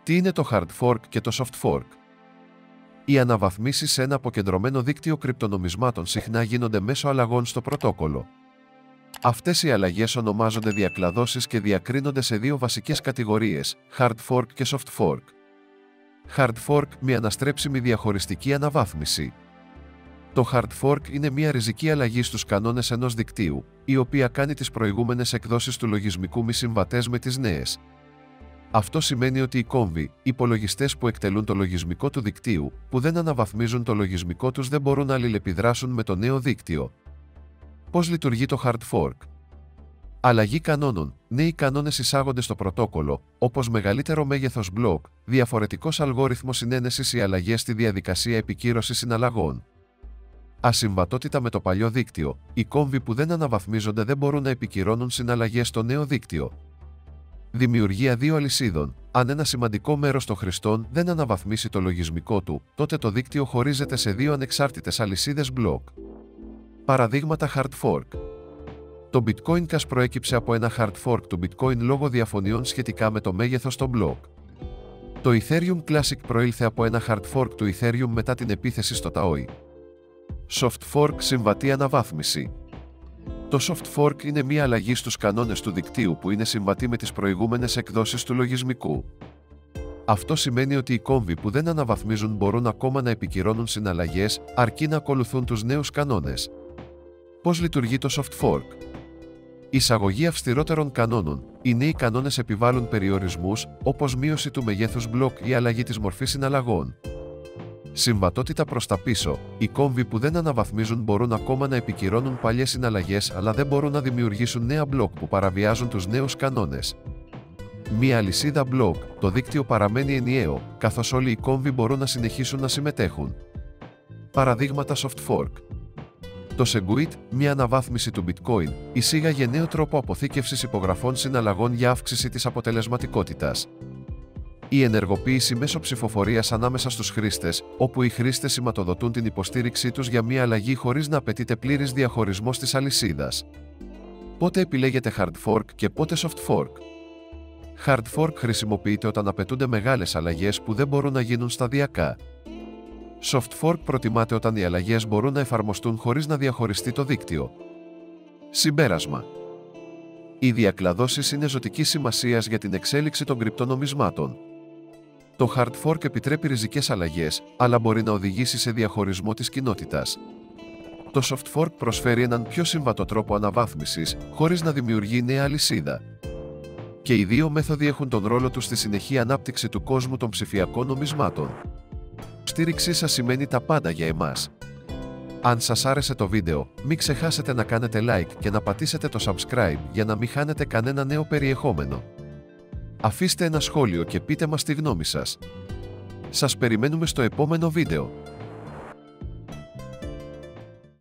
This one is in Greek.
Τι είναι το hard fork και το soft fork? Οι αναβαθμίσεις σε ένα αποκεντρωμένο δίκτυο κρυπτονομισμάτων συχνά γίνονται μέσω αλλαγών στο πρωτόκολλο. Αυτές οι αλλαγές ονομάζονται διακλαδώσεις και διακρίνονται σε δύο βασικές κατηγορίες, hard fork και soft fork. Hard fork, μια αναστρέψιμη διαχωριστική αναβάθμιση. Το hard fork είναι μια ριζική αλλαγή στους κανόνες ενός δικτύου, η οποία κάνει τις προηγούμενες εκδόσεις του λογισμικού μη συμβατές με τις νέες. Αυτό σημαίνει ότι οι κόμβοι, υπολογιστές που εκτελούν το λογισμικό του δικτύου, που δεν αναβαθμίζουν το λογισμικό τους, δεν μπορούν να αλληλεπιδράσουν με το νέο δίκτυο. Πώς λειτουργεί το hard fork? Αλλαγή κανόνων. Νέοι κανόνες εισάγονται στο πρωτόκολλο, όπως μεγαλύτερο μέγεθος μπλοκ, διαφορετικός αλγόριθμος συνένεσης ή αλλαγές στη διαδικασία επικύρωσης συναλλαγών. Ασυμβατότητα με το παλιό δίκτυο. Οι κόμβοι που δεν αναβαθμίζονται δεν μπορούν να επικυρώνουν συναλλαγές στο νέο δίκτυο. Δημιουργία δύο αλυσίδων. Αν ένα σημαντικό μέρος των χρηστών δεν αναβαθμίσει το λογισμικό του, τότε το δίκτυο χωρίζεται σε δύο ανεξάρτητες αλυσίδες μπλοκ. Παραδείγματα hard fork. Το Bitcoin Cash προέκυψε από ένα hard fork του Bitcoin λόγω διαφωνιών σχετικά με το μέγεθος των μπλοκ. Το Ethereum Classic προήλθε από ένα hard fork του Ethereum μετά την επίθεση στο Taoi. Soft fork, συμβατή αναβάθμιση. Το soft fork είναι μια αλλαγή στους κανόνες του δικτύου που είναι συμβατή με τις προηγούμενες εκδόσεις του λογισμικού. Αυτό σημαίνει ότι οι κόμβοι που δεν αναβαθμίζουν μπορούν ακόμα να επικυρώνουν συναλλαγές, αρκεί να ακολουθούν τους νέους κανόνες. Πώς λειτουργεί το soft fork? Εισαγωγή αυστηρότερων κανόνων. Οι νέοι κανόνες επιβάλλουν περιορισμούς, όπως μείωση του μεγέθους μπλοκ ή αλλαγή της μορφής συναλλαγών. Συμβατότητα προς τα πίσω. Οι κόμβοι που δεν αναβαθμίζουν μπορούν ακόμα να επικυρώνουν παλιές συναλλαγές, αλλά δεν μπορούν να δημιουργήσουν νέα μπλοκ που παραβιάζουν τους νέους κανόνες. Μία αλυσίδα μπλοκ. Το δίκτυο παραμένει ενιαίο, καθώς όλοι οι κόμβοι μπορούν να συνεχίσουν να συμμετέχουν. Παραδείγματα soft fork. Το Segwit, μια αναβάθμιση του Bitcoin, εισήγαγε νέο τρόπο αποθήκευσης υπογραφών συναλλαγών για αύξηση της αποτελεσματικότητας. Η ενεργοποίηση μέσω ψηφοφορίας ανάμεσα στους χρήστες, όπου οι χρήστες σηματοδοτούν την υποστήριξή τους για μια αλλαγή χωρίς να απαιτείται πλήρης διαχωρισμός της αλυσίδας. Πότε επιλέγεται hard fork και πότε soft fork? Hard fork χρησιμοποιείται όταν απαιτούνται μεγάλες αλλαγές που δεν μπορούν να γίνουν σταδιακά. Soft fork προτιμάται όταν οι αλλαγές μπορούν να εφαρμοστούν χωρίς να διαχωριστεί το δίκτυο. Συμπέρασμα. Οι διακλαδώσεις είναι ζωτικής σημασίας για την εξέλιξη των κρυπτονομισμάτων. Το hard fork επιτρέπει ριζικές αλλαγές, αλλά μπορεί να οδηγήσει σε διαχωρισμό της κοινότητας. Το soft fork προσφέρει έναν πιο συμβατό τρόπο αναβάθμισης, χωρίς να δημιουργεί νέα αλυσίδα. Και οι δύο μέθοδοι έχουν τον ρόλο τους στη συνεχή ανάπτυξη του κόσμου των ψηφιακών νομισμάτων. Η στήριξή σας σημαίνει τα πάντα για εμάς. Αν σας άρεσε το βίντεο, μην ξεχάσετε να κάνετε like και να πατήσετε το subscribe για να μην χάνετε κανένα νέο περιεχόμενο. Αφήστε ένα σχόλιο και πείτε μας τη γνώμη σας. Σας περιμένουμε στο επόμενο βίντεο.